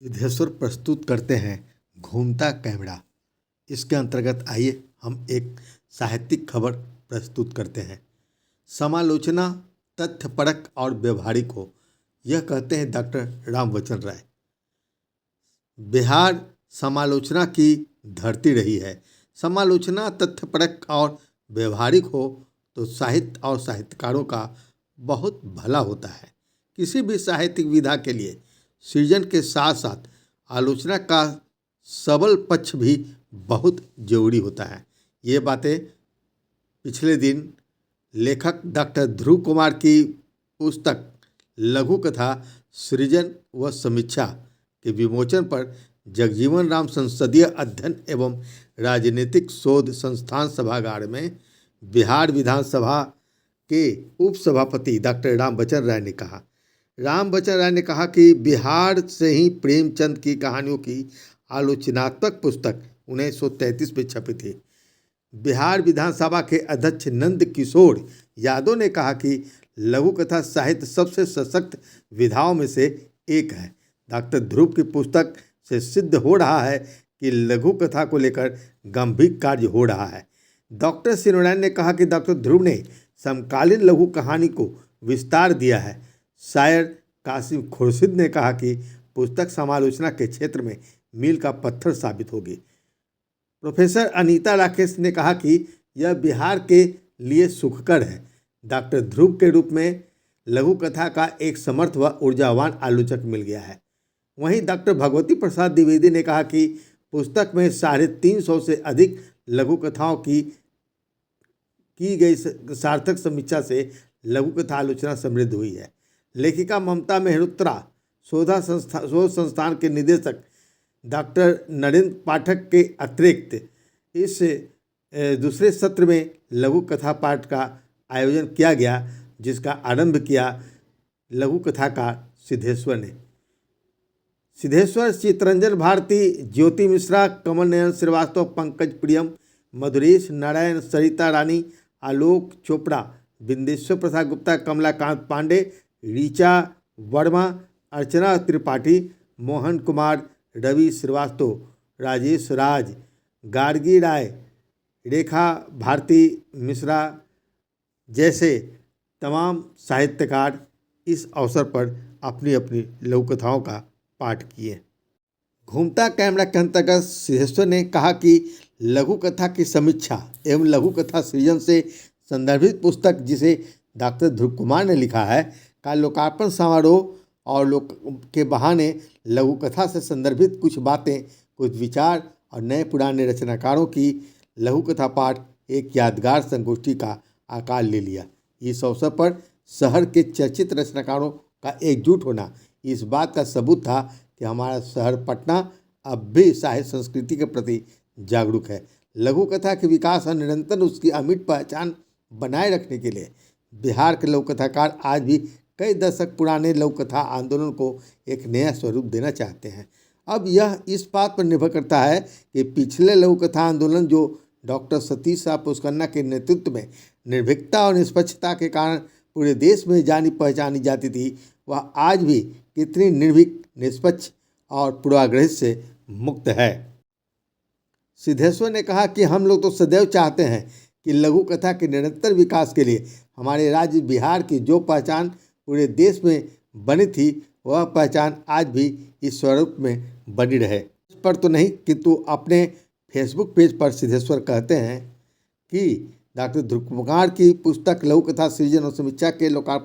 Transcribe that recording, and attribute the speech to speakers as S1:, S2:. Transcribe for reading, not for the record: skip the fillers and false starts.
S1: सिद्धेश्वर प्रस्तुत करते हैं घूमता कैमरा। इसके अंतर्गत आइए हम एक साहित्यिक खबर प्रस्तुत करते हैं। समालोचना तथ्यपरक और व्यवहारिक हो, यह कहते हैं डॉक्टर रामवचन राय। बिहार समालोचना की धरती रही है। समालोचना तथ्यपरक और व्यवहारिक हो तो साहित्य और साहित्यकारों का बहुत भला होता है। किसी भी साहित्यिक विधा के लिए सृजन के साथ साथ आलोचना का सबल पक्ष भी बहुत जरूरी होता है। ये बातें पिछले दिन लेखक डॉक्टर ध्रुव कुमार की पुस्तक लघु कथा सृजन व समीक्षा के विमोचन पर जगजीवन राम संसदीय अध्ययन एवं राजनीतिक शोध संस्थान सभागार में बिहार विधानसभा के उपसभापति डॉक्टर रामवचन राय ने कहा। रामवचन राय ने कहा कि बिहार से ही प्रेमचंद की कहानियों की आलोचनात्मक पुस्तक 1933 में छपी थी। बिहार विधानसभा के अध्यक्ष नंद किशोर यादव ने कहा कि लघु कथा साहित्य सबसे सशक्त विधाओं में से एक है। डॉक्टर ध्रुव की पुस्तक से सिद्ध हो रहा है कि लघु कथा को लेकर गंभीर कार्य हो रहा है। डॉक्टर सिरोनारायण ने कहा कि डॉक्टर ध्रुव ने समकालीन लघु कहानी को विस्तार दिया है। शायर कासिम खुर्शीद ने कहा कि पुस्तक समालोचना के क्षेत्र में मील का पत्थर साबित होगी। प्रोफेसर अनीता राकेश ने कहा कि यह बिहार के लिए सुखकर है। डॉक्टर ध्रुव के रूप में लघु कथा का एक समर्थ व ऊर्जावान आलोचक मिल गया है। वहीं डॉक्टर भगवती प्रसाद द्विवेदी ने कहा कि पुस्तक में 350 से अधिक लघु कथाओं की गई सार्थक समीक्षा से लघु कथा आलोचना समृद्ध हुई है। लेखिका ममता मेहरोत्रा शोध संस्थान के निदेशक डॉक्टर नरेंद्र पाठक के अतिरिक्त इस दूसरे सत्र में लघु कथा पाठ का आयोजन किया गया, जिसका आरंभ किया लघु कथाकार सिद्धेश्वर ने। सिद्धेश्वर चितरंजन भारती, ज्योति मिश्रा, कमल नयन श्रीवास्तव, पंकज प्रियम, मधुरेश नारायण, सरिता रानी, आलोक चोपड़ा, बिंदेश्वर प्रसाद गुप्ता, कमलाकांत पांडे, ऋचा वर्मा, अर्चना त्रिपाठी, मोहन कुमार, रवि श्रीवास्तव, राजेश राज, गार्गी राय, रेखा भारती मिश्रा जैसे तमाम साहित्यकार इस अवसर पर अपनी अपनी लघु कथाओं का पाठ किए। घूमता कैमरा के अंतर्गत सिद्धेश्वर ने कहा कि लघु कथा की समीक्षा एवं लघु कथा सृजन से संदर्भित पुस्तक, जिसे डॉक्टर ध्रुव कुमार ने लिखा है, का लोकार्पण समारोह और के बहाने लघु कथा से संदर्भित कुछ बातें, कुछ विचार और नए पुराने रचनाकारों की लघु कथा पाठ एक यादगार संगोष्ठी का आकार ले लिया। इस अवसर पर शहर के चर्चित रचनाकारों का एकजुट होना इस बात का सबूत था कि हमारा शहर पटना अब भी साहित्य संस्कृति के प्रति जागरूक है। लघु कथा के विकास और निरंतर उसकी अमिट पहचान बनाए रखने के लिए बिहार के लघु कथाकार आज भी कई दशक पुराने लघु कथा आंदोलन को एक नया स्वरूप देना चाहते हैं। अब यह इस बात पर निर्भर करता है कि पिछले लघु कथा आंदोलन, जो डॉक्टर सतीश शाह पुष्कन्ना के नेतृत्व में निर्भीकता और निष्पक्षता के कारण पूरे देश में जानी पहचानी जाती थी, वह आज भी कितनी निर्भीक, निष्पक्ष और पूर्वाग्रह से मुक्त है। सिद्धेश्वर ने कहा कि हम लोग तो सदैव चाहते हैं कि लघु कथा के निरंतर विकास के लिए हमारे राज्य बिहार की जो पहचान पूरे देश में बनी थी, वह पहचान आज भी इस स्वरूप में बनी रहे। इस पर तो नहीं, किंतु अपने फेसबुक पेज पर सिद्धेश्वर कहते हैं कि डॉक्टर ध्रुव कुमार की पुस्तक लघु कथा सृजन और समीक्षा के लोकार्पण